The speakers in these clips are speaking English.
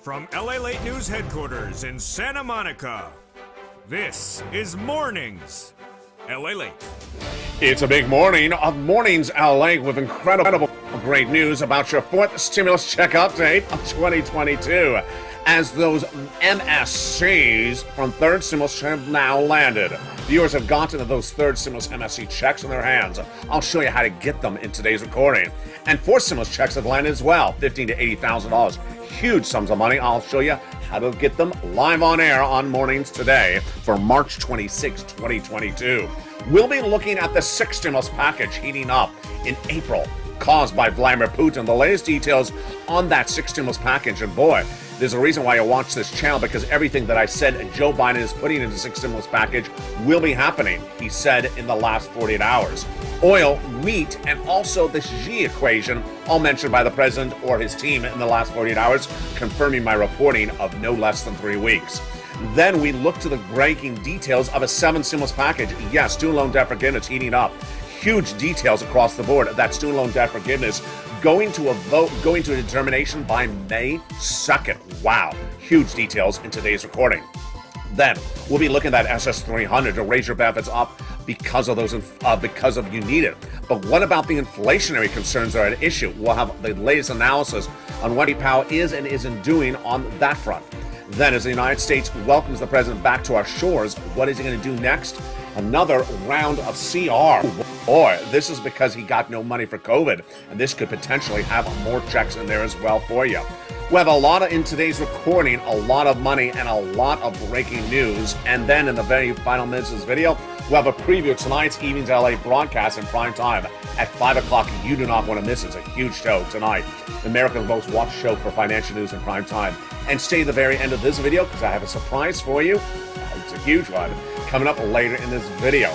From LALATE News headquarters in Santa Monica, this is Mornings LALATE. It's a big morning of Mornings LA with incredible great news about your fourth stimulus check update of 2022, as those MSCs from third stimulus have now landed. Viewers have gotten those third stimulus MSC checks in their hands. I'll show you how to get them in today's recording. And fourth stimulus checks have landed as well, $15,000 to $80,000. Huge sums of money. I'll show you how to get them live on air on Mornings today for March 26, 2022. We'll be looking at the sixth stimulus package heating up in April, caused by Vladimir Putin. The latest details on that sixth stimulus package, and boy, there's a reason why you watch this channel, because everything that I said Joe Biden is putting into the sixth stimulus package will be happening, he said in the last 48 hours. Oil, wheat, and also the Xi equation, all mentioned by the president or his team in the last 48 hours, confirming my reporting of no less than 3 weeks. Then we look to the breaking details of a seventh stimulus package. Yes, student loan debt forgiveness heating up. Huge details across the board. That student loan debt forgiveness going to a vote, going to a determination by May 2nd. Wow. Huge details in today's recording. Then we'll be looking at SS300 to raise your benefits up because of those, because of you need it. But what about the inflationary concerns that are at issue? We'll have the latest analysis on what Powell is and isn't doing on that front. Then, as the United States welcomes the president back to our shores, what is he going to do next? Another round of CR. Boy, this is because he got no money for COVID, and this could potentially have more checks in there as well for you. We have a lot in today's recording, a lot of money and a lot of breaking news. And then in the very final minutes of this video, we'll have a preview of tonight's evening's LA broadcast in prime time at 5 o'clock. You do not want to miss it. It's a huge show tonight. America's most watched show for financial news in prime time. And stay to the very end of this video, because I have a surprise for you. It's a huge one coming up later in this video.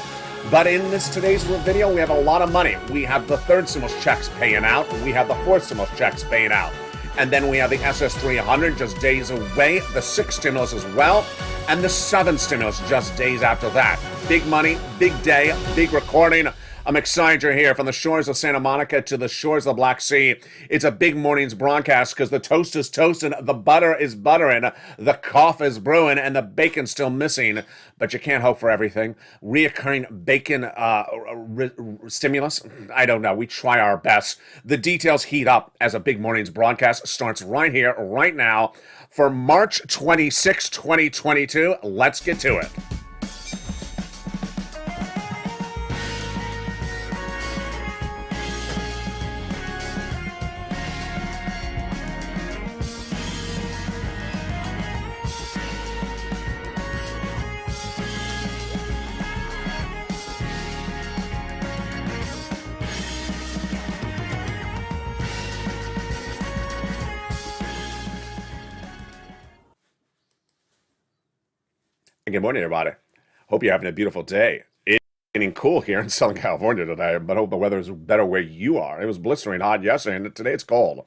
But in today's video, we have a lot of money. We have the third stimulus checks paying out. We have the fourth stimulus checks paying out. And then we have the SS300 just days away, the sixth stimulus as well, and the seventh stimulus just days after that. Big money, big day, big recording. I'm excited you're here from the shores of Santa Monica to the shores of the Black Sea. It's a big morning's broadcast because the toast is toasting, the butter is buttering, the cough is brewing, and the bacon's still missing. But you can't hope for everything. Reoccurring bacon stimulus? I don't know. We try our best. The details heat up as a big morning's broadcast starts right here, right now, for March 26, 2022. Let's get to it. Good morning, everybody. Hope you're having a beautiful day. It's getting cool here in Southern California today, but hope the weather is better where you are. It was blistering hot yesterday, and today it's cold.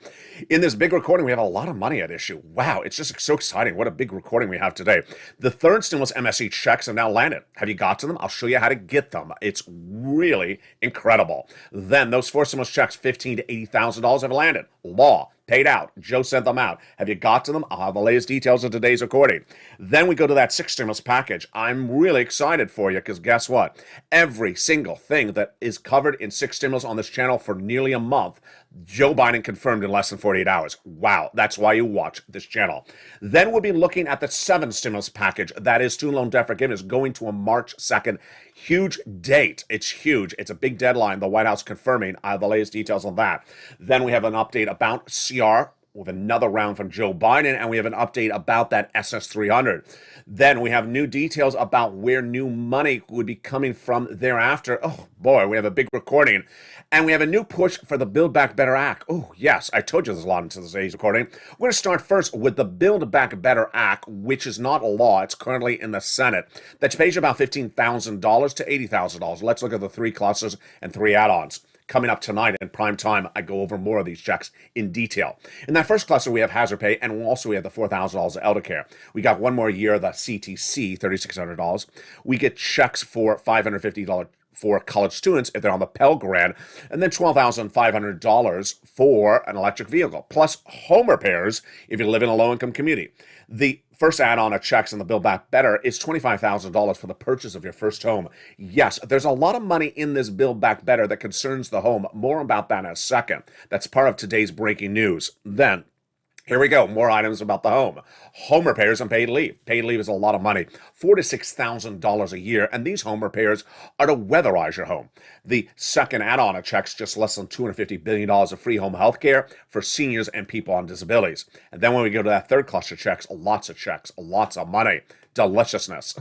In this big recording, we have a lot of money at issue. Wow, it's just so exciting. What a big recording we have today. The third stimulus MSC checks have now landed. Have you got to them? I'll show you how to get them. It's really incredible. Then those four stimulus checks, $15,000 to $80,000, have landed. Law. Paid out. Joe sent them out. Have you got to them? I'll have the latest details of today's recording. Then we go to that sixth stimulus package. I'm really excited for you because guess what? Every single thing that is covered in six stimulus on this channel for nearly a month, Joe Biden confirmed in less than 48 hours. Wow, that's why you watch this channel. Then we'll be looking at the seventh stimulus package. That is student loan debt forgiveness going to a March 2nd. Huge date. It's huge. It's a big deadline. The White House confirming. I have the latest details on that. Then we have an update about CR with another round from Joe Biden, and we have an update about that SS300. Then we have new details about where new money would be coming from thereafter. Oh boy, we have a big recording. And we have a new push for the Build Back Better Act. Oh yes, I told you there's a lot into today's recording. We're going to start first with the Build Back Better Act, which is not a law. It's currently in the Senate. That pays about $15,000 to $80,000. Let's look at the three clusters and three add-ons. Coming up tonight in prime time, I go over more of these checks in detail. In that first cluster, we have hazard pay, and also we have the $4,000 of elder care. We got one more year, the CTC, $3,600. We get checks for $550 for college students if they're on the Pell Grant, and then $12,500 for an electric vehicle, plus home repairs if you live in a low-income community. The first add-on of checks in the Build Back Better is $25,000 for the purchase of your first home. Yes, there's a lot of money in this Build Back Better that concerns the home. More about that in a second. That's part of today's breaking news. Then, here we go. More items about the home. Home repairs and paid leave. Paid leave is a lot of money. $4,000 to $6,000 a year. And these home repairs are to weatherize your home. The second add-on of checks, just less than $250 billion of free home health care for seniors and people on disabilities. And then when we go to that third cluster of checks, lots of money. Deliciousness.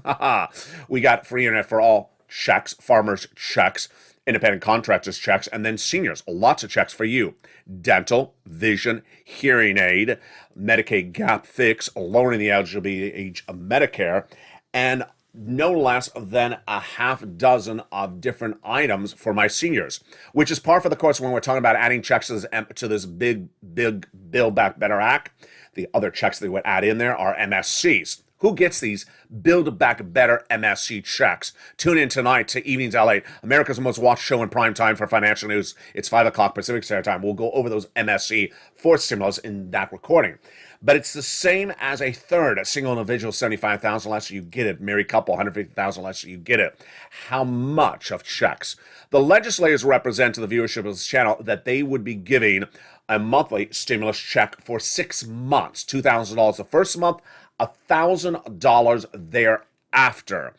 We got free internet for all checks, farmers checks, independent contractors checks, and then seniors, lots of checks for you. Dental, vision, hearing aid, Medicaid gap fix, lowering the eligibility age of Medicare, and no less than a half dozen of different items for my seniors, which is par for the course when we're talking about adding checks to this big Build Back Better Act. The other checks they would add in there are MSCs. Who gets these Build Back Better MSC checks? Tune in tonight to Evenings LA, America's most watched show in prime time for financial news. It's 5 o'clock Pacific Standard Time. We'll go over those MSC for stimulus in that recording. But it's the same as a third. A single individual, $75,000 less, you get it. Married couple, $150,000 less, you get it. How much of checks? The legislators represent to the viewership of this channel that they would be giving a monthly stimulus check for 6 months. $2,000 the first month, $1,000 thereafter.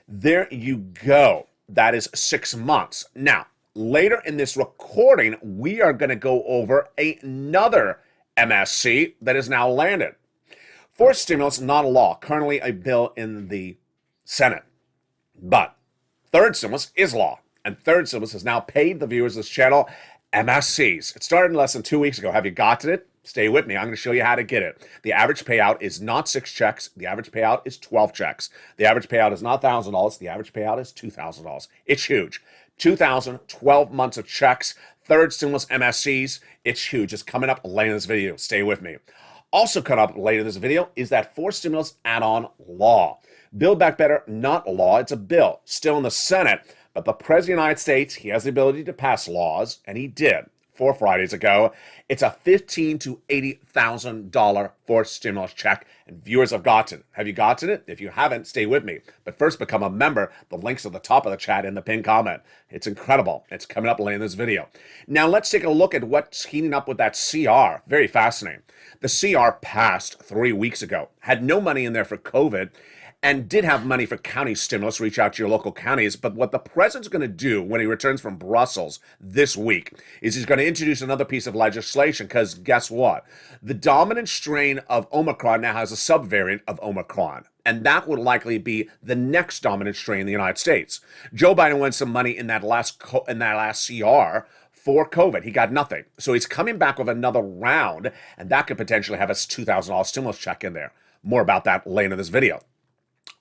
There you go. That is 6 months. Now, later in this recording, we are going to go over another MSC that is now landed. Fourth stimulus, not a law. Currently a bill in the Senate. But third stimulus is law. And third stimulus has now paid the viewers of this channel MSCs. It started less than 2 weeks ago. Have you gotten it? Stay with me. I'm going to show you how to get it. The average payout is not 6 checks. The average payout is 12 checks. The average payout is not $1,000. The average payout is $2,000. It's huge. 2,000, 12 months of checks. Third stimulus MSCs. It's huge. It's coming up later in this video. Stay with me. Also coming up later in this video is that fourth stimulus add-on law. Build Back Better, not a law. It's a bill. Still in the Senate. But the President of the United States, he has the ability to pass laws, and he did 4 Fridays ago. It's a $15,000 to $80,000 fourth stimulus check, and viewers have gotten it. Have you gotten it? If you haven't, stay with me. But first, become a member. The link's at the top of the chat in the pinned comment. It's incredible. It's coming up later in this video. Now, let's take a look at what's heating up with that CR. Very fascinating. The CR passed 3 weeks ago. Had no money in there for COVID, and did have money for county stimulus, reach out to your local counties. But what the president's going to do when he returns from Brussels this week is he's going to introduce another piece of legislation, because guess what? The dominant strain of Omicron now has a subvariant of Omicron, and that would likely be the next dominant strain in the United States. Joe Biden won some money in that last CR for COVID. He got nothing. So he's coming back with another round, and that could potentially have a $2,000 stimulus check in there. More about that later in this video.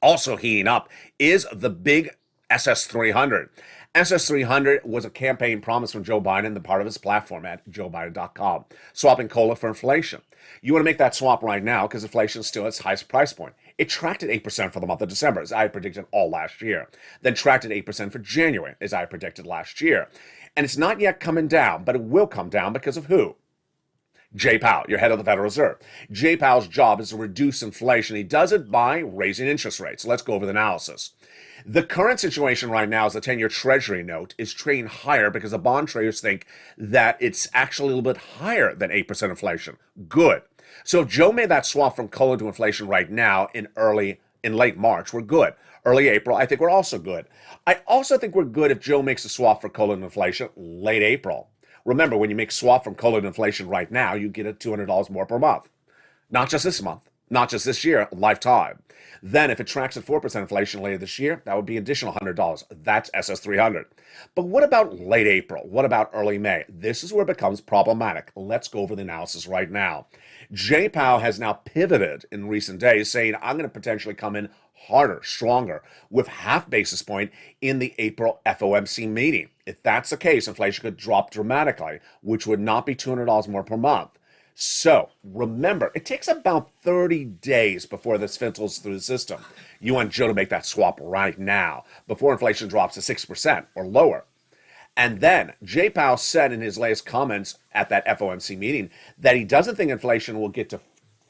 Also heating up is the big SS300. SS300 was a campaign promise from Joe Biden, the part of his platform at joebiden.com. Swapping cola for inflation. You want to make that swap right now because inflation is still at its highest price point. It tracked at 8% for the month of December, as I predicted all last year. Then tracked at 8% for January, as I predicted last year. And it's not yet coming down, but it will come down because of who? Jay Powell, your head of the Federal Reserve. Jay Powell's job is to reduce inflation. He does it by raising interest rates. Let's go over the analysis. The current situation right now is the 10-year Treasury note is trading higher because the bond traders think that it's actually a little bit higher than 8% inflation. Good. So if Joe made that swap from cola to inflation right now in late March, we're good. Early April, I think we're also good. I also think we're good if Joe makes a swap for cola to inflation late April. Remember, when you make swap from cola to inflation right now, you get it $200 more per month. Not just this month, not just this year, lifetime. Then if it tracks at 4% inflation later this year, that would be additional $100. That's SS300. But what about late April? What about early May? This is where it becomes problematic. Let's go over the analysis right now. Jay Powell has now pivoted in recent days, saying, I'm going to potentially come in harder, stronger, with half basis point in the April FOMC meeting. If that's the case, inflation could drop dramatically, which would not be $200 more per month. So remember, it takes about 30 days before this filters through the system. You want Joe to make that swap right now before inflation drops to 6% or lower. And then Jay Powell said in his latest comments at that FOMC meeting that he doesn't think inflation will get to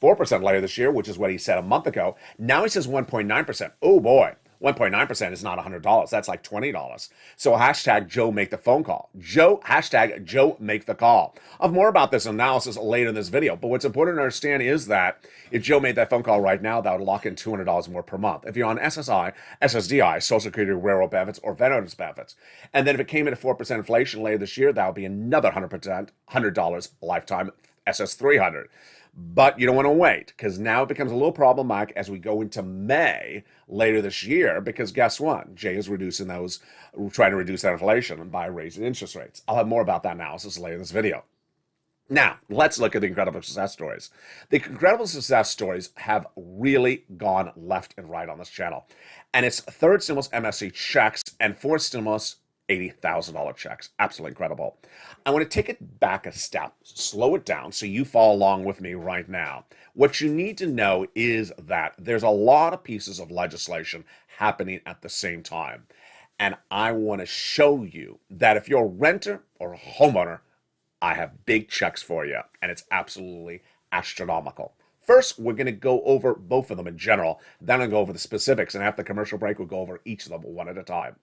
4% later this year, which is what he said a month ago. Now he says 1.9%. Oh boy, 1.9% is not $100. That's like $20. So hashtag Joe make the phone call. Hashtag Joe make the call. I'll have more about this analysis later in this video. But what's important to understand is that if Joe made that phone call right now, that would lock in $200 more per month. If you're on SSI, SSDI, Social Security, railroad benefits, or veterans benefits. And then if it came in at 4% inflation later this year, that would be another $100 lifetime SS300. But you don't want to wait, because now it becomes a little problematic as we go into May later this year, because guess what? Jay is trying to reduce that inflation by raising interest rates. I'll have more about that analysis later in this video. Now, let's look at the incredible success stories. The incredible success stories have really gone left and right on this channel. And it's third stimulus MSC checks and fourth stimulus $80,000 checks. Absolutely incredible. I want to take it back a step, slow it down so you follow along with me right now. What you need to know is that there's a lot of pieces of legislation happening at the same time. And I want to show you that if you're a renter or a homeowner, I have big checks for you, and it's absolutely astronomical. First, we're going to go over both of them in general, then I'll go over the specifics, and after the commercial break, we'll go over each of them one at a time.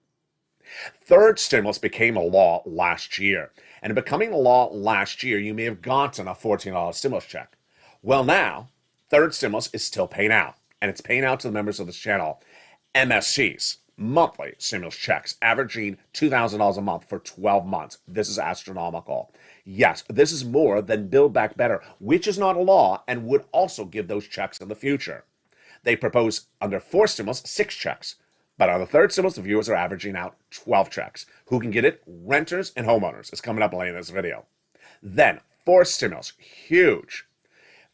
Third stimulus became a law last year. And in becoming a law last year, you may have gotten a $14 stimulus check. Well, now, third stimulus is still paying out. And it's paying out to the members of this channel. MSCs, monthly stimulus checks, averaging $2,000 a month for 12 months. This is astronomical. Yes, this is more than Build Back Better, which is not a law and would also give those checks in the future. They propose under fourth stimulus 6 checks. But on the third stimulus, the viewers are averaging out 12 checks. Who can get it? Renters and homeowners. It's coming up later in this video. Then, fourth stimulus, huge.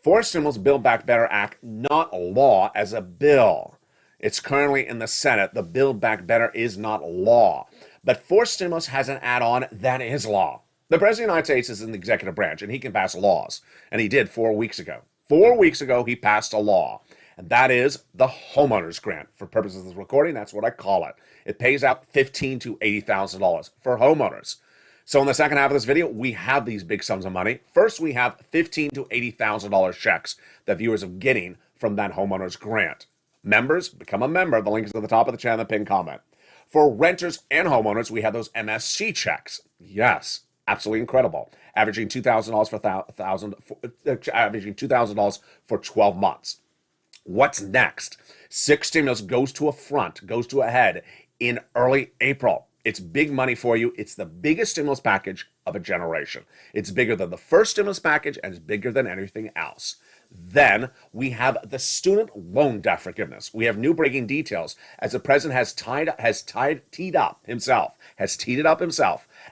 Fourth stimulus, Build Back Better Act, not a law, as a bill. It's currently in the Senate. The Build Back Better is not law. But fourth stimulus has an add-on that is law. The President of the United States is in the executive branch, and he can pass laws. And he did 4 weeks ago. 4 weeks ago, he passed a law. And that is the homeowner's grant. For purposes of this recording, that's what I call it. It pays out $15,000 to $80,000 for homeowners. So in the second half of this video, we have these big sums of money. First, we have $15,000 to $80,000 checks that viewers are getting from that homeowner's grant. Members, become a member. The link is at the top of the channel, the pinned comment. For renters and homeowners, we have those MSC checks. Yes, absolutely incredible. Averaging $2,000 for 12 months. What's next? 6 stimulus goes to a head in early April. It's big money for you. It's the biggest stimulus package of a generation. It's bigger than the first stimulus package, and it's bigger than anything else. Then we have the student loan debt forgiveness. We have new breaking details as the president has teed it up himself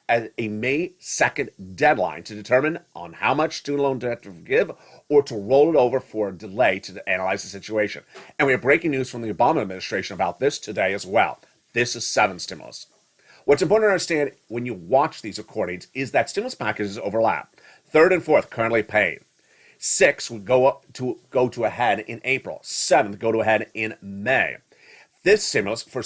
as a May 2nd deadline to determine on how much student loan debt to forgive or to roll it over for a delay to analyze the situation. And we have breaking news from the Obama administration about this today as well. This is 7 stimulus. What's important to understand when you watch these recordings is that stimulus packages overlap. Third and fourth currently paid. 6 would go to a head in April. 7th go to a head in May. This stimulus for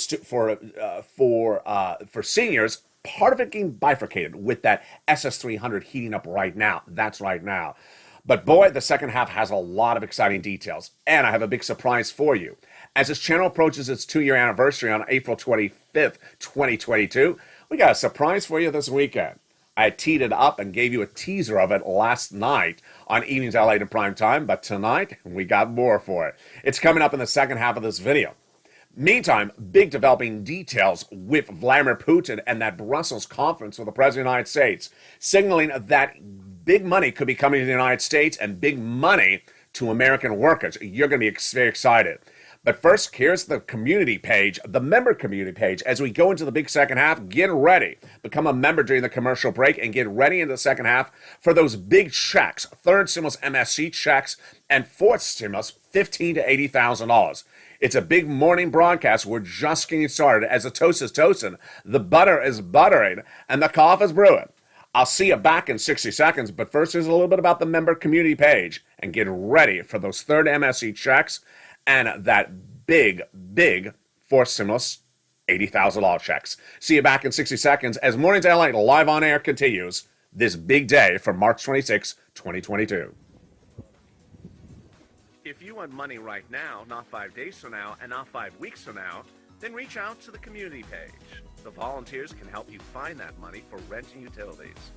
seniors, part of it getting bifurcated with that SS300 heating up right now. That's right now. But boy, the second half has a lot of exciting details. And I have a big surprise for you. As this channel approaches its 2-year anniversary on April 25th, 2022, we got a surprise for you this weekend. I teed it up and gave you a teaser of it last night on Evenings LALATE in prime time, but tonight we got more for it. It's coming up in the second half of this video. Meantime, big developing details with Vladimir Putin and that Brussels conference with the President of the United States, signaling that big money could be coming to the United States and big money to American workers. You're going to be very excited. But first, here's the community page, the member community page. As we go into the big second half, get ready. Become a member during the commercial break and get ready into the second half for those big checks. Third stimulus MSC checks and fourth stimulus $15,000 to $80,000. It's a big morning broadcast. We're just getting started. As the toast is toasting, the butter is buttering, and the coffee is brewing. I'll see you back in 60 seconds, but first here's a little bit about the member community page, and get ready for those third MSE checks and that big forced stimulus $80,000 checks. See you back in 60 seconds as Mornings LA live on air continues this big day for March 26, 2022. If you want money right now, not 5 days from now, and not 5 weeks from now, then reach out to the community page. The volunteers can help you find that money for rent and utilities.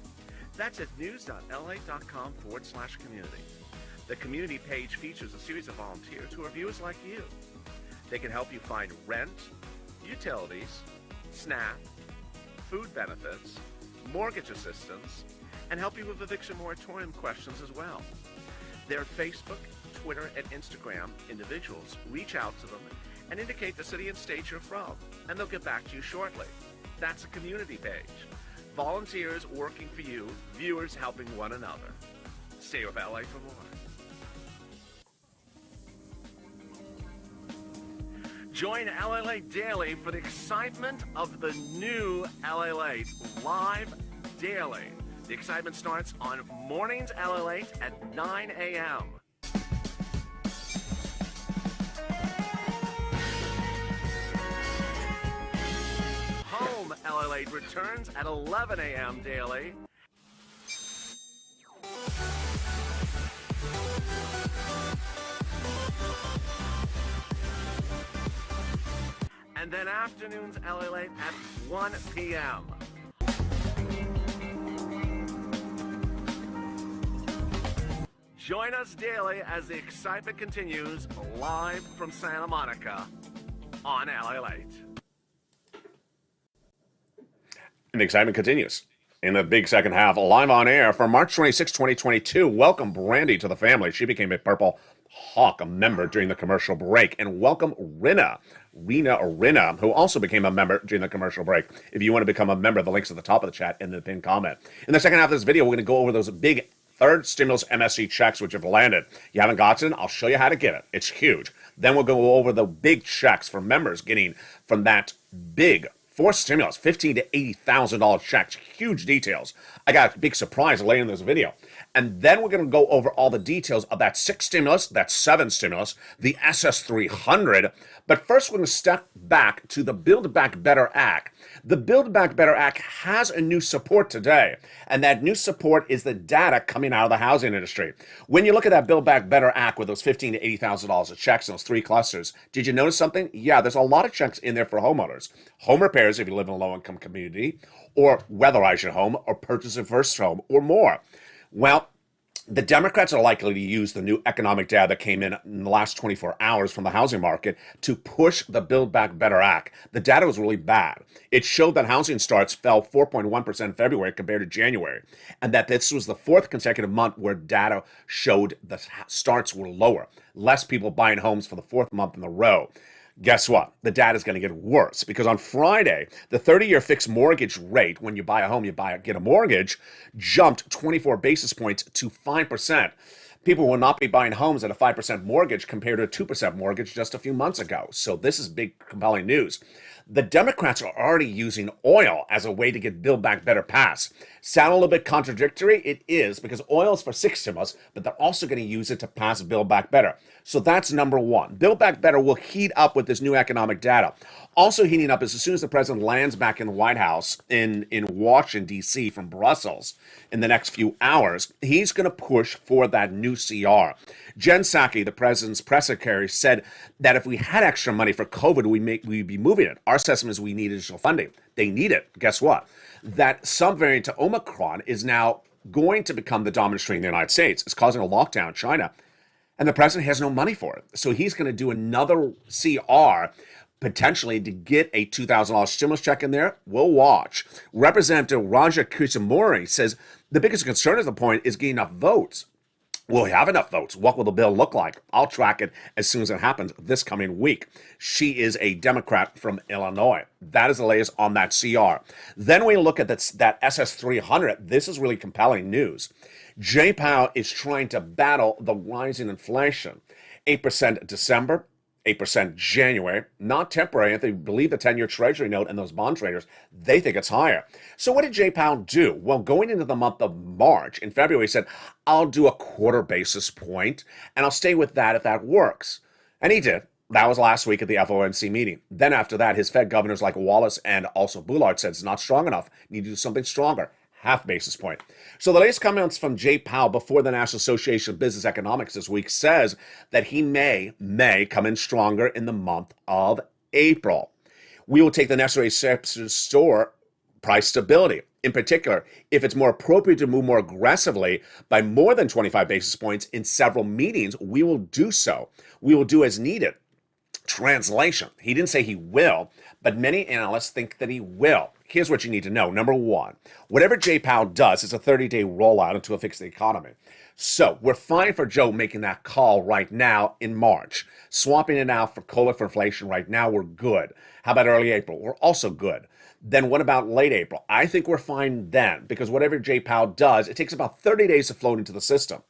That's at news.la.com/community. The community page features a series of volunteers who are viewers like you. They can help you find rent, utilities, SNAP, food benefits, mortgage assistance, and help you with eviction moratorium questions as well. Their Facebook, Twitter, and Instagram individuals reach out to them and indicate the city and state you're from, and they'll get back to you shortly. That's a community page. Volunteers working for you, viewers helping one another. Stay with LA for more. Join LALATE Daily for the excitement of the new LALATE live daily. The excitement starts on Mornings LALATE at 9 a.m. Home LALATE returns at 11 a.m. daily. And then afternoons LALATE at 1 p.m. Join us daily as the excitement continues live from Santa Monica on LALATE. And the excitement continues in the big second half, live on air for March 26, 2022. Welcome Brandy to the family. She became a Purple Hawk, a member during the commercial break. And welcome Rina, who also became a member during the commercial break. If you want to become a member, the link's at the top of the chat in the pinned comment. In the second half of this video, we're going to go over those big third stimulus MSE checks which have landed. You haven't gotten? I'll show you how to get it. It's huge. Then we'll go over the big checks for members getting from that big forced stimulus, $15,000 to $80,000 checks. Huge details. I got a big surprise later in this video. And then we're going to go over all the details of that 6 stimulus, that 7 stimulus, the SS300. But first, we're going to step back to the Build Back Better Act. The Build Back Better Act has a new support today, and that new support is the data coming out of the housing industry. When you look at that Build Back Better Act with those $15,000 to $80,000 of checks in those 3 clusters, did you notice something? Yeah, there's a lot of checks in there for homeowners. Home repairs if you live in a low-income community, or weatherize your home, or purchase a first home, or more. Well, the Democrats are likely to use the new economic data that came in the last 24 hours from the housing market to push the Build Back Better Act. The data was really bad. It showed that housing starts fell 4.1% in February compared to January, and that this was the 4th consecutive month where data showed the starts were lower. Less people buying homes for the 4th month in a row. Guess what? The data is going to get worse because on Friday, the 30-year fixed mortgage rate, when you buy a home, get a mortgage, jumped 24 basis points to 5%. People will not be buying homes at a 5% mortgage compared to a 2% mortgage just a few months ago. So this is big, compelling news. The Democrats are already using oil as a way to get Build Back Better passed. Sound a little bit contradictory? It is, because oil is for 6 stimulus, but they're also going to use it to pass Build Back Better. So that's number 1. Build Back Better will heat up with this new economic data. Also heating up is as soon as the president lands back in the White House in Washington, D.C. from Brussels in the next few hours, he's going to push for that new CR. Jen Psaki, the president's press secretary, said that if we had extra money for COVID, we'd be moving it. Our assessment is we need additional funding. They need it. Guess what? That subvariant to Omicron is now going to become the dominant strain in the United States. It's causing a lockdown in China, and the president has no money for it. So he's going to do another CR potentially to get a $2,000 stimulus check in there. We'll watch. Representative Raja Krishnamurthy says the biggest concern at the point is getting enough votes. Will we have enough votes? What will the bill look like? I'll track it as soon as it happens this coming week. She is a Democrat from Illinois. That is the latest on that CR. Then we look at that SS300. This is really compelling news. Jay Powell is trying to battle the rising inflation. 8% December, 8% January, not temporary. If they believe the 10-year Treasury note and those bond traders, they think it's higher. So what did Jay Powell do? Well, going into the month of March, in February, he said, I'll do a quarter basis point, and I'll stay with that if that works. And he did. That was last week at the FOMC meeting. Then after that, his Fed governors like Wallace and also Bullard said it's not strong enough. Need to do something stronger. Half basis point. So the latest comments from Jay Powell before the National Association of Business Economics this week says that he may come in stronger in the month of April. We will take the necessary steps to restore price stability. In particular, if it's more appropriate to move more aggressively by more than 25 basis points in several meetings, we will do so. We will do as needed. Translation. He didn't say he will, but many analysts think that he will. Here's what you need to know. Number one, whatever Jay Powell does is a 30-day rollout until it fixes the economy. So we're fine for Joe making that call right now in March. Swapping it out for COLA for inflation right now, we're good. How about early April? We're also good. Then what about late April? I think we're fine then, because whatever Jay Powell does, it takes about 30 days to float into the system.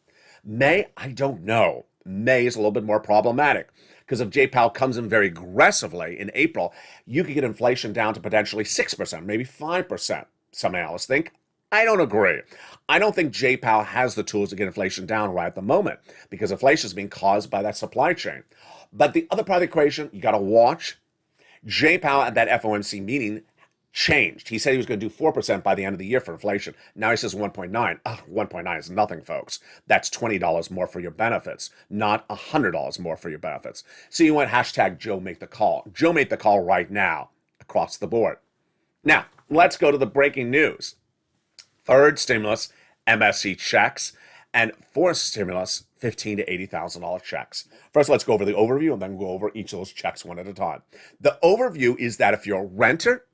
May, I don't know. May is a little bit more problematic. Because if Jay Powell comes in very aggressively in April, you could get inflation down to potentially 6%, maybe 5%. Some analysts think. I don't agree. I don't think Jay Powell has the tools to get inflation down right at the moment because inflation is being caused by that supply chain. But the other part of the equation, you got to watch. Jay Powell at that FOMC meeting changed. He said he was going to do 4% by the end of the year for inflation. Now he says 1.9. 1.9 is nothing, folks. That's $20 more for your benefits, not $100 more for your benefits. So you want hashtag Joe make the call. Joe made the call right now across the board. Now, let's go to the breaking news. Third stimulus, MSC checks, and fourth stimulus, $15,000 to $80,000 checks. First, let's go over the overview and then go over each of those checks one at a time. The overview is that if you're a renter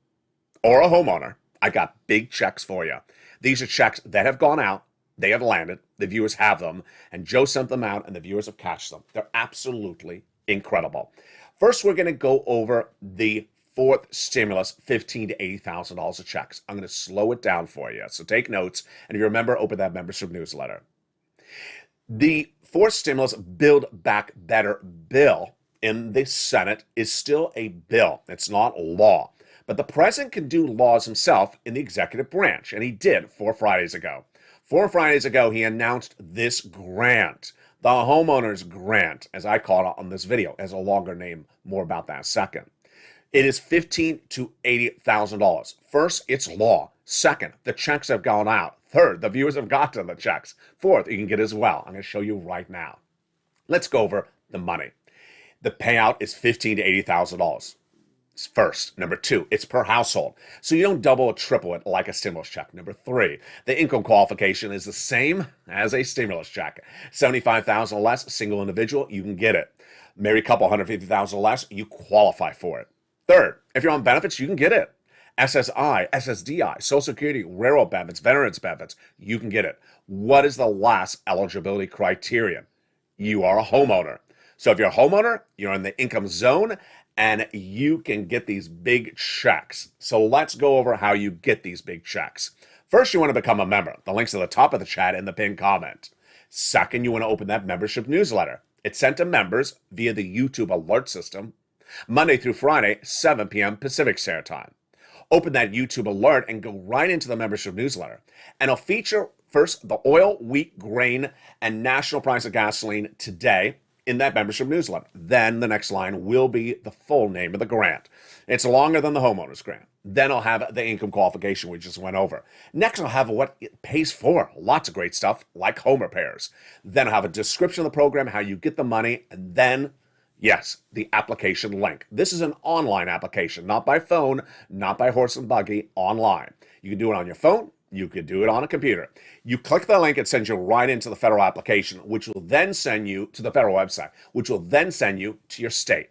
or a homeowner, I got big checks for you. These are checks that have gone out, they have landed, the viewers have them, and Joe sent them out and the viewers have cashed them. They're absolutely incredible. First, we're going to go over the fourth stimulus, $15,000 to $80,000 of checks. I'm going to slow it down for you, so take notes, and if you remember, open that membership newsletter. The fourth stimulus Build Back Better bill in the Senate is still a bill. It's not law. But the president can do laws himself in the executive branch, and he did 4 Fridays ago. 4 Fridays ago, he announced this grant, the homeowners grant, as I call it on this video. It has a longer name, more about that in a second. It is $15,000 to $80,000. First, it's law. Second, the checks have gone out. Third, the viewers have gotten the checks. Fourth, you can get as well. I'm going to show you right now. Let's go over the money. The payout is $15,000 to $80,000. First. Number two, it's per household. So you don't double or triple it like a stimulus check. Number three, the income qualification is the same as a stimulus check. $75,000 or less, single individual, you can get it. Married couple, $150,000 or less, you qualify for it. Third, if you're on benefits, you can get it. SSI, SSDI, Social Security, railroad benefits, veterans benefits, you can get it. What is the last eligibility criterion? You are a homeowner. So if you're a homeowner, you're in the income zone, and you can get these big checks. So let's go over how you get these big checks. First, you want to become a member. The link's at the top of the chat in the pinned comment. Second, you want to open that membership newsletter. It's sent to members via the YouTube alert system, Monday through Friday, 7 p.m. Pacific Standard Time. Open that YouTube alert and go right into the membership newsletter. And it'll feature first the oil, wheat, grain, and national price of gasoline today in that membership newsletter. Then the next line will be the full name of the grant. It's longer than the homeowner's grant. Then I'll have the income qualification we just went over. Next, I'll have what it pays for. Lots of great stuff like home repairs. Then I'll have a description of the program, how you get the money, and then, yes, the application link. This is an online application, not by phone, not by horse and buggy, online. You can do it on your phone. You could do it on a computer. You click the link, it sends you right into the federal application, which will then send you to the federal website, which will then send you to your state.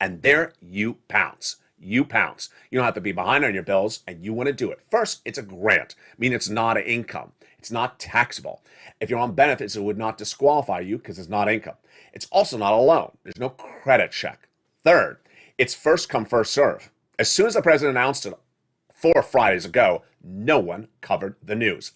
And there you pounce. You pounce. You don't have to be behind on your bills, and you want to do it. First, it's a grant, meaning it's not an income. It's not taxable. If you're on benefits, it would not disqualify you because it's not income. It's also not a loan. There's no credit check. Third, it's first come, first serve. As soon as the president announced it 4 Fridays ago, no one covered the news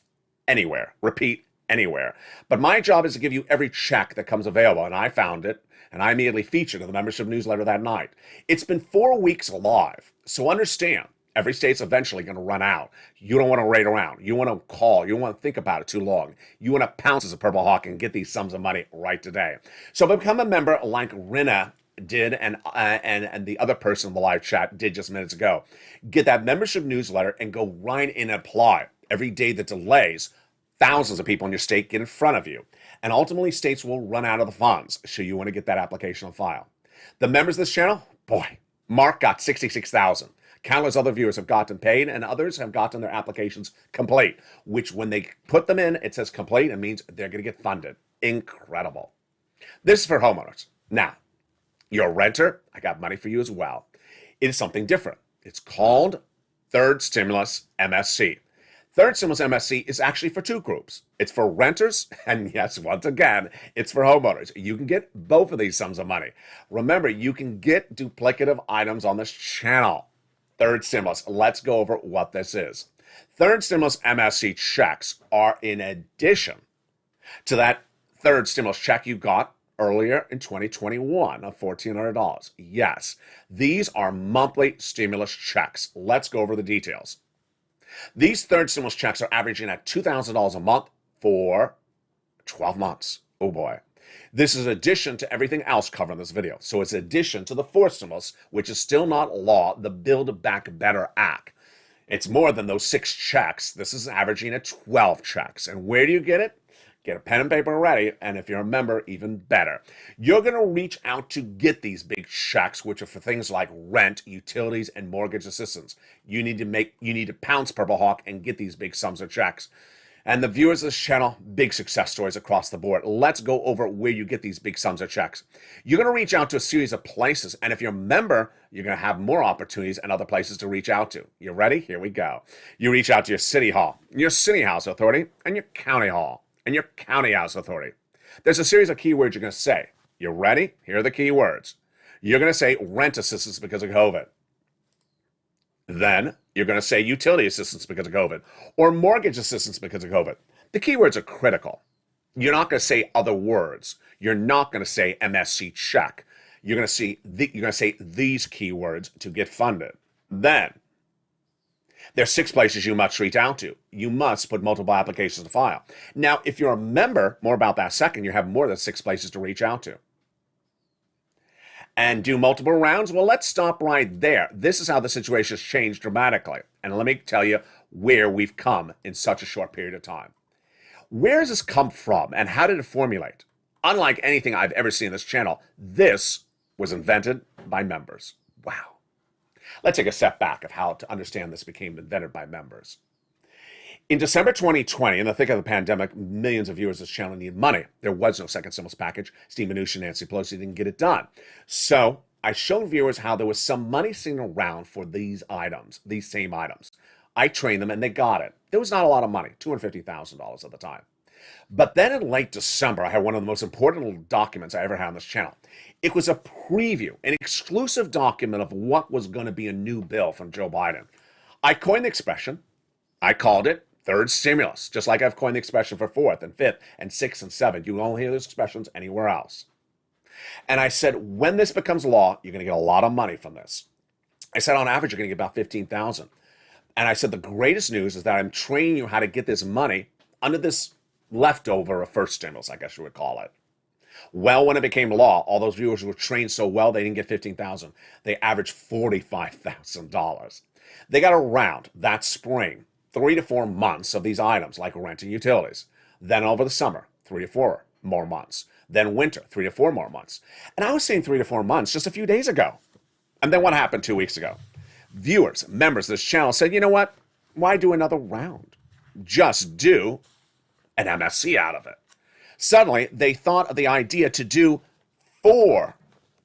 anywhere. Repeat, anywhere. But my job is to give you every check that comes available, and I found it, and I immediately featured in the membership newsletter that night. It's been 4 weeks live, so understand, every state's eventually going to run out. You don't want to wait around. You want to call. You don't want to think about it too long. You want to pounce as a Purple Hawk and get these sums of money right today. So become a member like Rina did and the other person in the live chat did just minutes ago. Get that membership newsletter and go right in and apply. Every day that delays, thousands of people in your state get in front of you. And ultimately, states will run out of the funds. So you want to get that application on file. The members of this channel, boy, Mark got 66,000. Countless other viewers have gotten paid, and others have gotten their applications complete, which when they put them in, it says complete. It means they're going to get funded. Incredible. This is for homeowners. Now, you're a renter, I got money for you as well. It is something different. It's called Third Stimulus MSC. Third Stimulus MSC is actually for two groups. It's for renters, and yes, once again, it's for homeowners. You can get both of these sums of money. Remember, you can get duplicative items on this channel. Third Stimulus, let's go over what this is. Third Stimulus MSC checks are in addition to that third stimulus check you got earlier in 2021 of $1,400. Yes, these are monthly stimulus checks. Let's go over the details. These third stimulus checks are averaging at $2,000 a month for 12 months. Oh boy. This is addition to everything else covered in this video. So it's addition to the fourth stimulus, which is still not law, the Build Back Better Act. It's more than those 6 checks. This is averaging at 12 checks. And where do you get it? Get a pen and paper ready, and if you're a member, even better. You're going to reach out to get these big checks, which are for things like rent, utilities, and mortgage assistance. You need to pounce Purple Hawk and get these big sums of checks. And the viewers of this channel, big success stories across the board. Let's go over where you get these big sums of checks. You're going to reach out to a series of places, and if you're a member, you're going to have more opportunities and other places to reach out to. You ready? Here we go. You reach out to your city hall, your city house authority, and your county hall, and your county house authority. There's a series of keywords you're going to say. You ready? Here are the keywords. You're going to say rent assistance because of COVID. Then you're going to say utility assistance because of COVID or mortgage assistance because of COVID. The keywords are critical. You're not going to say other words. You're not going to say MSC check. You're going to say these keywords to get funded. Then there's 6 places you must reach out to. You must put multiple applications to file. Now, if you're a member, more about that second, you have more than 6 places to reach out to. And do multiple rounds? Well, let's stop right there. This is how the situation has changed dramatically. And let me tell you where we've come in such a short period of time. Where has this come from and how did it formulate? Unlike anything I've ever seen on this channel, this was invented by members. Wow. Let's take a step back of how to understand this became invented by members. In December 2020, in the thick of the pandemic, millions of viewers of this channel needed money. There was no second stimulus package. Steve Mnuchin and Nancy Pelosi didn't get it done. So I showed viewers how there was some money sitting around for these items, these same items. I trained them and they got it. There was not a lot of money, $250,000 at the time. But then in late December, I had one of the most important documents I ever had on this channel. It was a preview, an exclusive document of what was going to be a new bill from Joe Biden. I coined the expression. I called it third stimulus, just like I've coined the expression for fourth and fifth and sixth and seventh. You won't hear those expressions anywhere else. And I said, when this becomes law, you're going to get a lot of money from this. I said, on average, you're going to get about $15,000. And I said, the greatest news is that I'm training you how to get this money under this leftover of first stimulus, I guess you would call it. Well, when it became law, all those viewers were trained so well, they didn't get $15,000. They averaged $45,000. They got around that spring 3 to 4 months of these items like rent and utilities. Then over the summer, 3 to 4 more months. Then winter, 3 to 4 more months. And I was saying 3 to 4 months just a few days ago. And then what happened 2 weeks ago? Viewers, members of this channel said, you know what? Why do another round? Just do an MSC out of it. Suddenly, they thought of the idea to do 4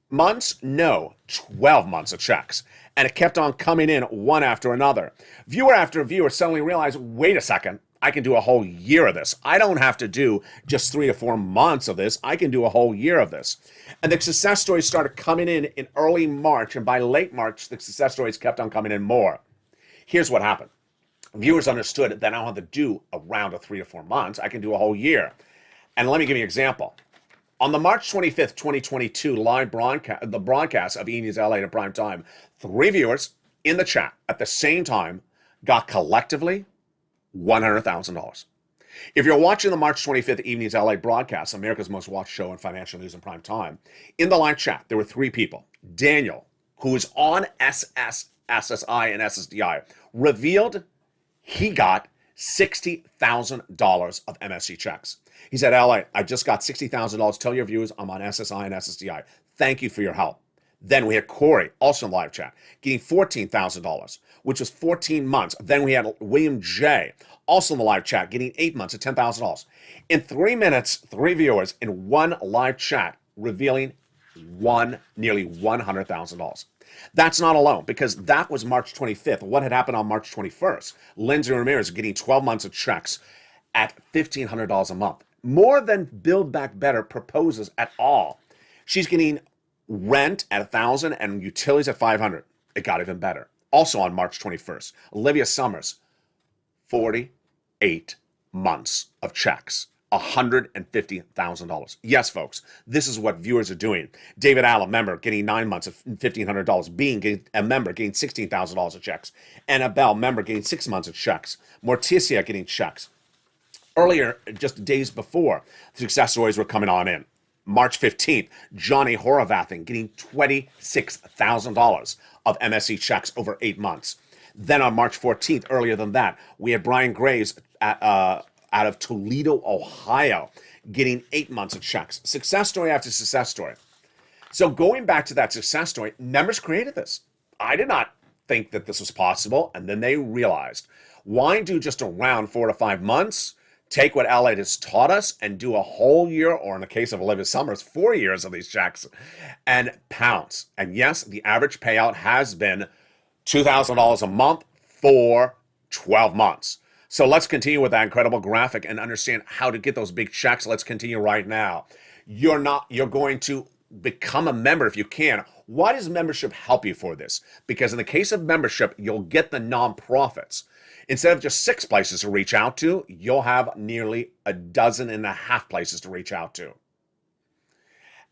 months? No, 12 months of checks. And it kept on coming in one after another. Viewer after viewer suddenly realized, wait a second, I can do a whole year of this. I don't have to do just 3 to 4 months of this. I can do a whole year of this. And the success stories started coming in early March. And by late March, the success stories kept on coming in more. Here's what happened. Viewers understood that I don't have to do around 3 to 4 months. I can do a whole year. And let me give you an example. On the March 25th, 2022 live broadcast, the broadcast of E! News LA at prime time, 3 viewers in the chat at the same time got collectively $100,000. If you're watching the March 25th E! News LA broadcast, America's most watched show in financial news in prime time, in the live chat, there were 3 people. Daniel, who is on SSI and SSDI, revealed he got $60,000 of MSC checks. He said, LA, I just got $60,000. Tell your viewers I'm on SSI and SSDI. Thank you for your help. Then we had Corey, also in live chat, getting $14,000, which was 14 months. Then we had William J., also in the live chat, getting 8 months at $10,000. In 3 minutes, 3 viewers in one live chat revealing nearly $100,000. That's not alone, because that was March 25th. What had happened on March 21st? Lindsay Ramirez getting 12 months of checks at $1,500 a month. More than Build Back Better proposes at all. She's getting rent at $1,000 and utilities at $500. It got even better. Also on March 21st, Olivia Summers, 48 months of checks. $150,000. Yes, folks, this is what viewers are doing. David Allen, member, getting 9 months of $1,500. Being a member, getting $16,000 of checks. Annabelle, member, getting 6 months of checks. Morticia getting checks. Earlier, just days before, success stories were coming on in. March 15th, Johnny Horvathan getting $26,000 of MSC checks over 8 months. Then on March 14th, earlier than that, we had Brian Graves out of Toledo, Ohio, getting 8 months of checks. Success story after success story. So going back to that success story, members created this. I did not think that this was possible, and then they realized, why do just around 4 to 5 months? Take what LALATE has taught us and do a whole year, or in the case of Olivia Summers, 4 years of these checks, and pounce. And yes, the average payout has been $2,000 a month for 12 months. So let's continue with that incredible graphic and understand how to get those big checks. Let's continue right now. You're going to become a member if you can. Why does membership help you for this? Because in the case of membership, you'll get the nonprofits. Instead of just 6 places to reach out to, you'll have nearly 12.5 places to reach out to.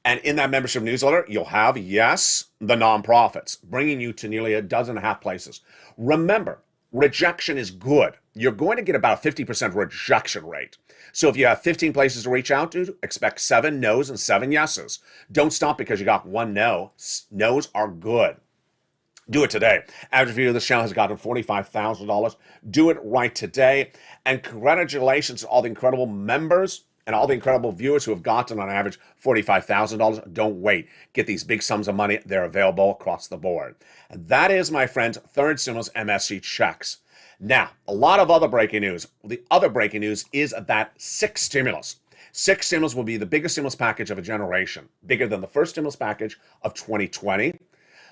And in that membership newsletter, you'll have, yes, the nonprofits, bringing you to nearly 12.5 places. Remember, rejection is good. You're going to get about a 50% rejection rate. So if you have 15 places to reach out to, expect 7 no's and 7 yeses. Don't stop because you got 1 no. No's are good. Do it today. Average view of this channel has gotten $45,000. Do it right today. And congratulations to all the incredible members and all the incredible viewers who have gotten on average $45,000. Don't wait. Get these big sums of money. They're available across the board. And that is, my friends, third stimulus MSC checks. Now, a lot of other breaking news. The other breaking news is that 6 stimulus. 6 stimulus will be the biggest stimulus package of a generation. Bigger than the first stimulus package of 2020.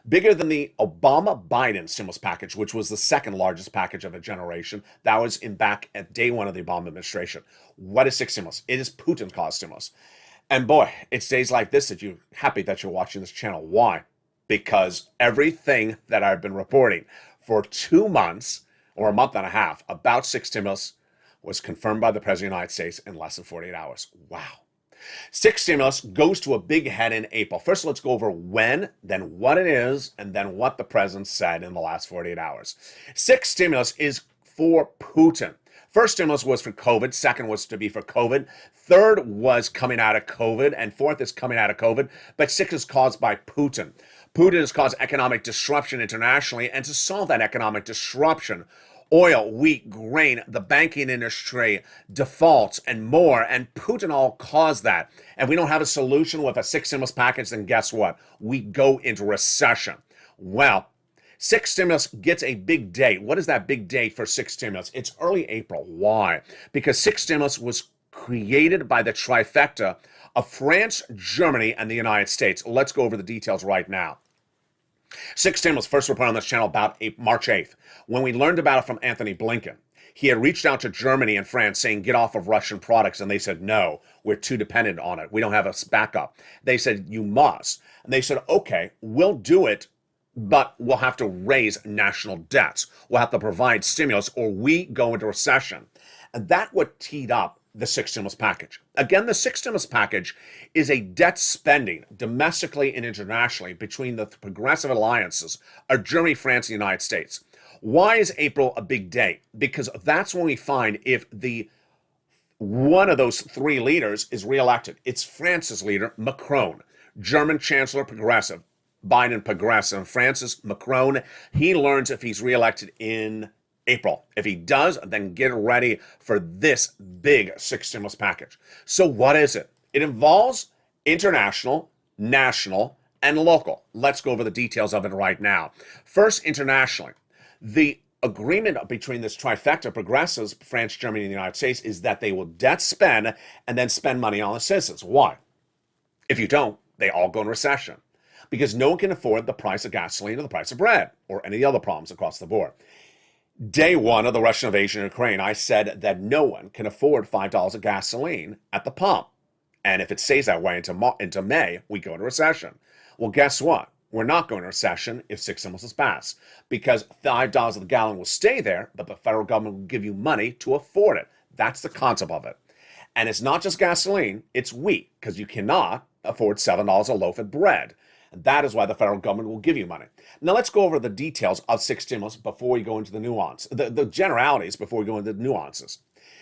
Bigger than the Obama-Biden stimulus package, which was the second largest package of a generation. That was back at day 1 of the Obama administration. What is 6 stimulus? It is Putin-caused stimulus. And boy, it's days like this that you're happy that you're watching this channel. Why? Because everything that I've been reporting for 2 months or a month and a half about 6 stimulus was confirmed by the President of the United States in less than 48 hours. Wow. 6 stimulus goes to a big head in April. First, let's go over when, then what it is, and then what the president said in the last 48 hours. 6 stimulus is for Putin. First stimulus was for COVID. Second was to be for COVID. Third was coming out of COVID. And fourth is coming out of COVID. But 6 is caused by Putin. Putin has caused economic disruption internationally. And to solve that economic disruption, oil, wheat, grain, the banking industry, defaults, and more. And Putin all caused that. And we don't have a solution with a 6 stimulus package, then guess what? We go into recession. Well, 6 stimulus gets a big date. What is that big date for 6 stimulus? It's early April. Why? Because 6 stimulus was created by the trifecta of France, Germany, and the United States. Let's go over the details right now. 6 stimulus first reported on this channel about March 8th, when we learned about it from Anthony Blinken. He had reached out to Germany and France saying, get off of Russian products. And they said, no, we're too dependent on it. We don't have a backup. They said, you must. And they said, okay, we'll do it but we'll have to raise national debts. We'll have to provide stimulus or we go into recession. And that what teed up the sixth stimulus package. Again, the sixth stimulus package is a debt spending domestically and internationally between the progressive alliances of Germany, France, and the United States. Why is April a big day? Because that's when we find if the one of those three leaders is reelected. It's France's leader, Macron, German Chancellor Progressive, Biden Progressive, France's Macron. He learns if he's reelected in April. If he does, then get ready for this big sixth stimulus package. So what is it? It involves international, national, and local. Let's go over the details of it right now. First, internationally, the agreement between this trifecta, progressives, France, Germany, and the United States, is that they will debt spend and then spend money on the citizens. Why? If you don't, they all go in recession because no one can afford the price of gasoline or the price of bread or any other problems across the board. Day one of the Russian invasion of Ukraine, I said that no one can afford $5 of gasoline at the pump. And if it stays that way into May, we go into recession. Well, guess what? We're not going to recession if six stimulus is passed because $5 of the gallon will stay there, but the federal government will give you money to afford it. That's the concept of it. And it's not just gasoline, it's wheat because you cannot afford $7 a loaf of bread. And that is why the federal government will give you money. Now let's go over the details of six stimulus before we go into the nuance, the generalities before we go into the nuances.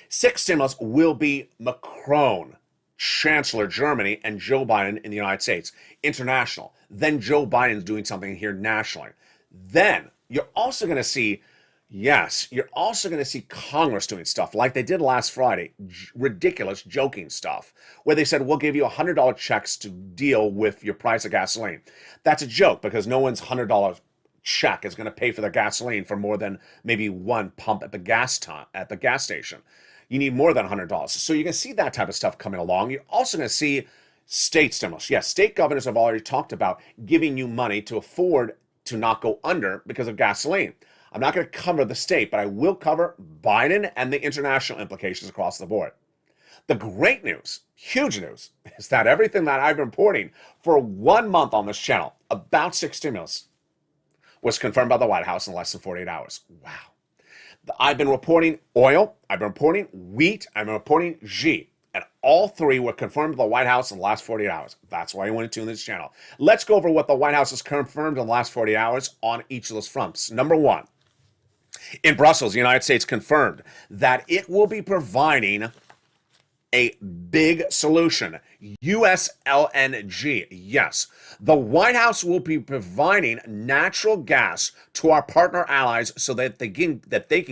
Six stimulus will be Macron, Chancellor Germany, and Joe Biden in the United States. International. Then Joe Biden's doing something here nationally. Then you're also going to see, you're also going to see Congress doing stuff like they did last Friday. Ridiculous, joking stuff where they said, we'll give you $100 checks to deal with your price of gasoline. That's a joke because no one's $100 check is going to pay for their gasoline for more than maybe one pump at the gas station. You need more than $100. So you're going to see that type of stuff coming along. You're also going to see state stimulus. Yes, state governors have already talked about giving you money to afford to not go under because of gasoline. I'm not going to cover the state, but I will cover Biden and the international implications across the board. The great news, huge news, is that everything that I've been reporting for 1 month on this channel about six stimulus was confirmed by the White House in less than 48 hours. Wow. I've been reporting oil, I've been reporting wheat, I've been reporting G, and all three were confirmed by the White House in the last 48 hours. That's why you want to tune this channel. Let's go over what the White House has confirmed in the last 40 hours on each of those fronts. Number one, in Brussels, the United States confirmed that it will be providing a big solution, U.S. LNG. Yes, the White House will be providing natural gas to our partner allies so that they can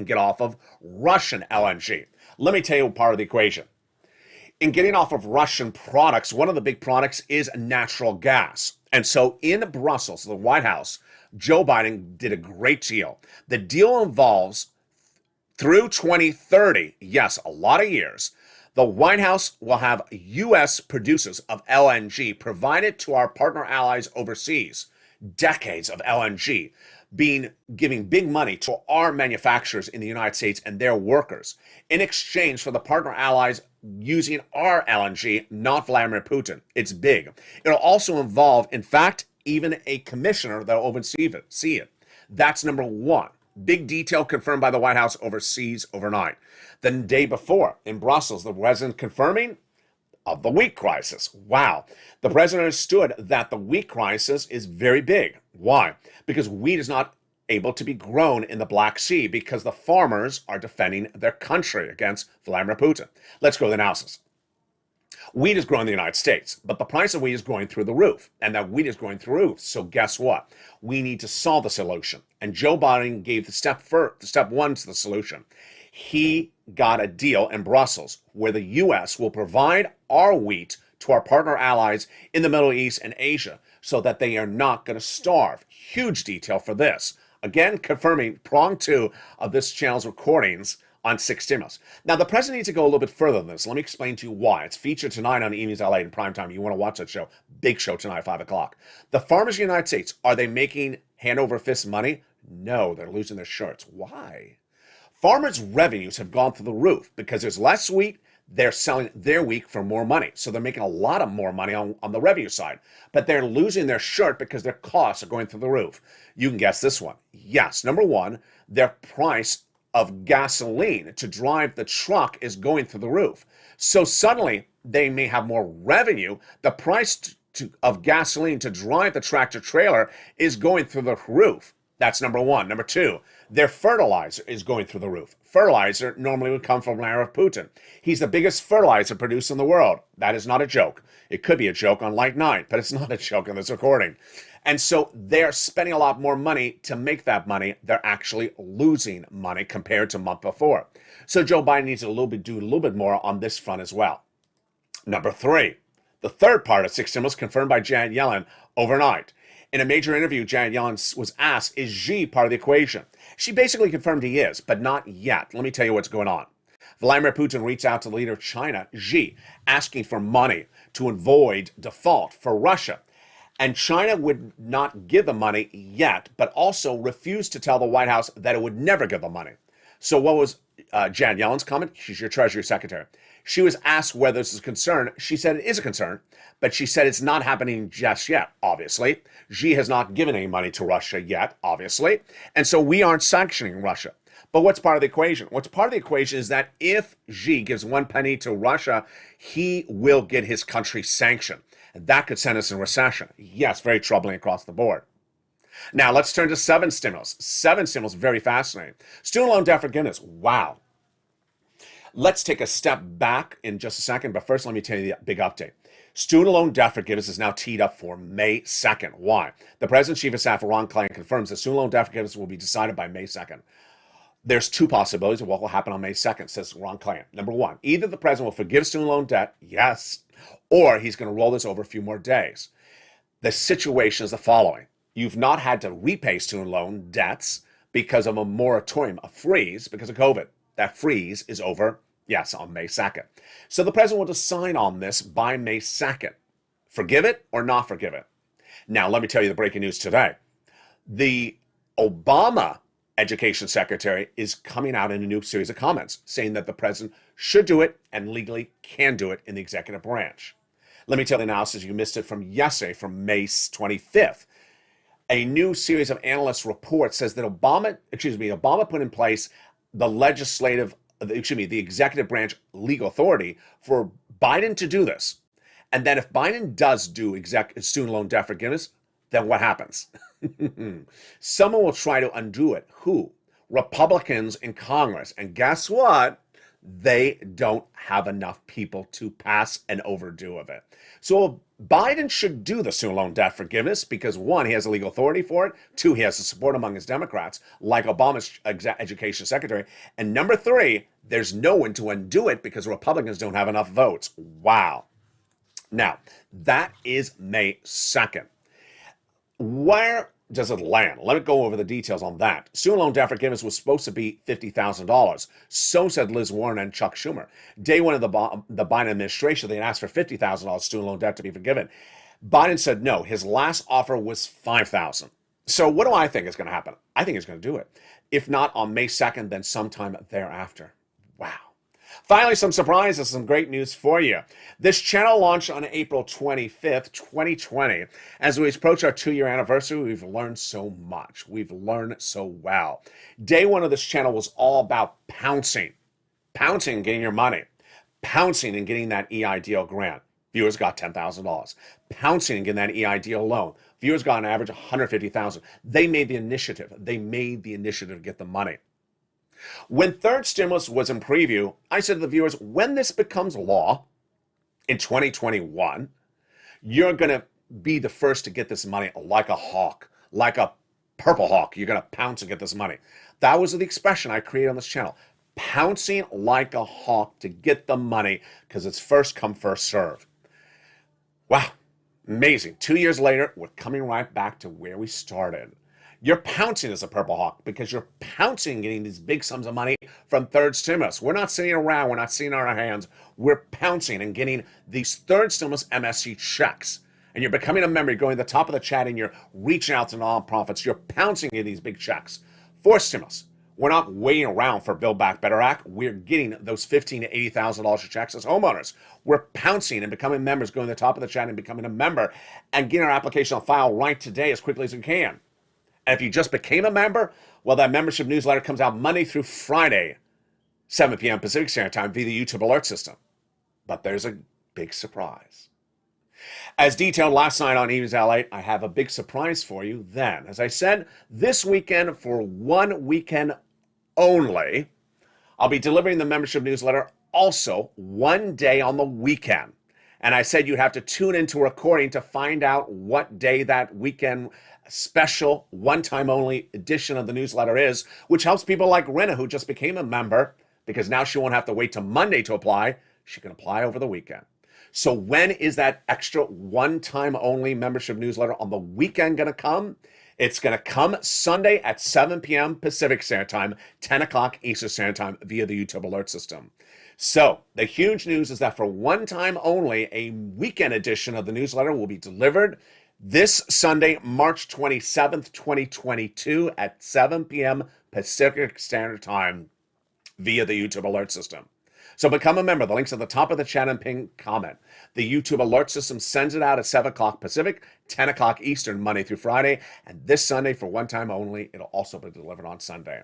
get off of Russian LNG. Let me tell you part of the equation. In getting off of Russian products, one of the big products is natural gas. And so in Brussels, the White House, Joe Biden did a great deal. The deal involves through 2030, yes, a lot of years, the White House will have U.S. producers of LNG provided to our partner allies overseas. Decades of LNG giving big money to our manufacturers in the United States and their workers in exchange for the partner allies using our LNG, not Vladimir Putin. It's big. It'll also involve, in fact, even a commissioner that will oversee it. That's number one. Big detail confirmed by the White House overseas overnight. The day before in Brussels, the president confirming of the wheat crisis. Wow. The president understood that the wheat crisis is very big. Why? Because wheat is not able to be grown in the Black Sea because the farmers are defending their country against Vladimir Putin. Let's go to the analysis. Wheat is grown in the United States, but the price of wheat is going through the roof, and that wheat is going through the roof. So guess what? We need to solve the solution. And Joe Biden gave the step one to the solution. He got a deal in Brussels where the U.S. will provide our wheat to our partner allies in the Middle East and Asia so that they are not going to starve. Huge detail for this. Again, confirming prong two of this channel's recordings on six stimulus. Now, the president needs to go a little bit further than this. Let me explain to you why. It's featured tonight on Evenings LA in primetime. You want to watch that show. Big show tonight at 5 o'clock. The farmers in the United States, are they making hand over fist money? No, they're losing their shirts. Why? Farmers' revenues have gone through the roof because there's less wheat, they're selling their week for more money. So they're making a lot of more money on the revenue side, but they're losing their shirt because their costs are going through the roof. You can guess this one. Yes, number one, their price of gasoline to drive the truck is going through the roof. So suddenly they may have more revenue. The price of gasoline to drive the tractor trailer is going through the roof. That's number one. Number two, their fertilizer is going through the roof. Fertilizer normally would come from Vladimir Putin. He's the biggest fertilizer producer in the world. That is not a joke. It could be a joke on Light Night, but it's not a joke in this recording. And so they're spending a lot more money to make that money. They're actually losing money compared to a month before. So Joe Biden needs to do a little bit more on this front as well. Number three, the third part of 6 stimulus confirmed by Janet Yellen overnight. In a major interview, Janet Yellen was asked, is Xi part of the equation? She basically confirmed he is, but not yet. Let me tell you what's going on. Vladimir Putin reached out to the leader of China, Xi, asking for money to avoid default for Russia. And China would not give the money yet, but also refused to tell the White House that it would never give the money. So what was Janet Yellen's comment? She's your Treasury Secretary. She was asked whether this is a concern. She said it is a concern, but she said it's not happening just yet, obviously. Xi has not given any money to Russia yet, obviously. And so we aren't sanctioning Russia. But what's part of the equation? What's part of the equation is that if Xi gives 1 penny to Russia, he will get his country sanctioned. That could send us in recession. Yes, very troubling across the board. Now, let's turn to 7 stimulus. 7 stimulus, very fascinating. Student loan debt forgiveness. Wow. Let's take a step back in just a second, but first let me tell you the big update. Student loan debt forgiveness is now teed up for May 2nd. Why? The President's Chief of Staff, Ron Klain, confirms that student loan debt forgiveness will be decided by May 2nd. There's 2 possibilities of what will happen on May 2nd, says Ron Klain. Number 1, either the President will forgive student loan debt, yes, or he's going to roll this over a few more days. The situation is the following. You've not had to repay student loan debts because of a moratorium, a freeze, because of COVID. That freeze is over, yes, on May 2nd. So the president will decide on this by May 2nd. Forgive it or not forgive it. Now, let me tell you the breaking news today. The Obama education secretary is coming out in a new series of comments saying that the president should do it and legally can do it in the executive branch. Let me tell you the analysis. You missed it from yesterday, from May 25th. A new series of analyst reports says that Obama put in place the the executive branch legal authority for Biden to do this. And then if Biden does do student loan debt forgiveness, then what happens? Someone will try to undo it. Who? Republicans in Congress. And guess what? They don't have enough people to pass an overdue of it. So Biden should do the student loan debt forgiveness because 1, he has the legal authority for it. 2, he has the support among his Democrats, like Obama's education secretary. And number 3, there's no one to undo it because Republicans don't have enough votes. Wow. Now, that is May 2nd. Where does it land? Let me go over the details on that. Student loan debt forgiveness was supposed to be $50,000. So said Liz Warren and Chuck Schumer. Day one of the Biden administration, they asked for $50,000 student loan debt to be forgiven. Biden said no. His last offer was $5,000. So what do I think is going to happen? I think he's going to do it. If not on May 2nd, then sometime thereafter. Wow. Finally, some surprises, some great news for you. This channel launched on April 25th, 2020. As we approach our 2-year anniversary, we've learned so much. We've learned so well. Day one of this channel was all about pouncing. Pouncing and getting your money. Pouncing and getting that EIDL grant. Viewers got $10,000. Pouncing and getting that EIDL loan. Viewers got an average of $150,000. They made the initiative. They made the initiative to get the money. When third stimulus was in preview, I said to the viewers, when this becomes law in 2021, you're going to be the first to get this money like a hawk, like a purple hawk. You're going to pounce and get this money. That was the expression I created on this channel. Pouncing like a hawk to get the money because it's first come, first serve. Wow, amazing. 2 years later, we're coming right back to where we started. You're pouncing as a purple hawk because you're pouncing getting these big sums of money from third stimulus. We're not sitting around. We're not sitting on our hands. We're pouncing and getting these third stimulus MSC checks. And you're becoming a member. You're going to the top of the chat and you're reaching out to nonprofits. You're pouncing in these big checks. Fourth stimulus. We're not waiting around for Build Back Better Act. We're getting those $15,000 to $80,000 checks as homeowners. We're pouncing and becoming members, going to the top of the chat and becoming a member and getting our application on file right today as quickly as we can. And if you just became a member, well, that membership newsletter comes out Monday through Friday, 7 p.m. Pacific Standard Time via the YouTube alert system. But there's a big surprise. As detailed last night on Evenings at LALATE, I have a big surprise for you then. As I said, this weekend, for one weekend only, I'll be delivering the membership newsletter also one day on the weekend. And I said you'd have to tune into a recording to find out what day that weekend special, one-time only edition of the newsletter is, which helps people like Rena, who just became a member, because now she won't have to wait till Monday to apply. She can apply over the weekend. So when is that extra one-time only membership newsletter on the weekend going to come? It's going to come Sunday at 7 p.m. Pacific Standard Time, 10 o'clock Eastern Standard Time via the YouTube alert system. So the huge news is that for one time only, a weekend edition of the newsletter will be delivered this Sunday, March 27th, 2022 at 7 p.m. Pacific Standard Time via the YouTube alert system. So become a member. The link's at the top of the chat and pin comment. The YouTube alert system sends it out at 7 o'clock Pacific, 10 o'clock Eastern, Monday through Friday. And this Sunday, for one time only, it'll also be delivered on Sunday.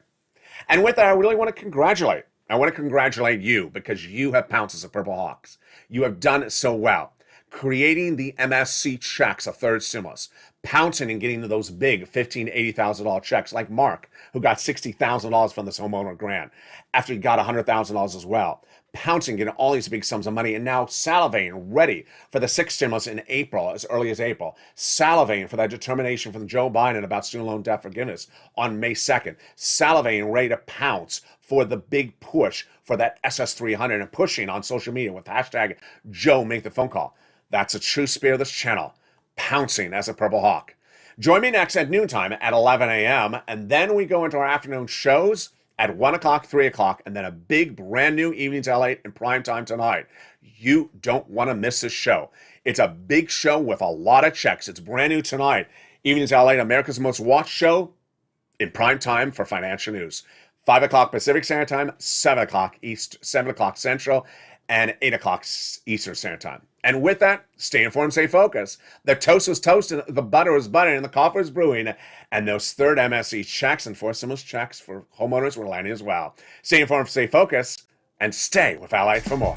And with that, I really want to congratulate. I want to congratulate you because you have pounced as a Purple Hawks. You have done it so well. Creating the MSC checks, a third stimulus, pouncing and getting to those big $15,000 to $80,000 checks, like Mark, who got $60,000 from this homeowner grant after he got $100,000 as well. Pouncing, getting all these big sums of money, and now salivating, ready for the sixth stimulus in April, as early as April. Salivating for that determination from Joe Biden about student loan debt forgiveness on May 2nd. Salivating, ready to pounce for the big push for that SS300 and pushing on social media with hashtag Joe Make the Phone Call. That's a true spirit of this channel, pouncing as a Purple Hawk. Join me next at noontime at 11 a.m. and then we go into our afternoon shows at 1 o'clock, 3 o'clock, and then a big brand new Evenings at LALATE in prime time tonight. You don't want to miss this show. It's a big show with a lot of checks. It's brand new tonight. Evenings at LALATE, America's most watched show in prime time for financial news. 5 o'clock Pacific Standard Time, 7 o'clock East, 7 o'clock Central, and 8 o'clock Eastern Standard Time. And with that, stay informed, stay focused. The toast was toasted, the butter was buttering, and the coffee was brewing. And those third MSC checks and fourth stimulus checks for homeowners were landing as well. Stay informed, stay focused, and stay with LALATE for more.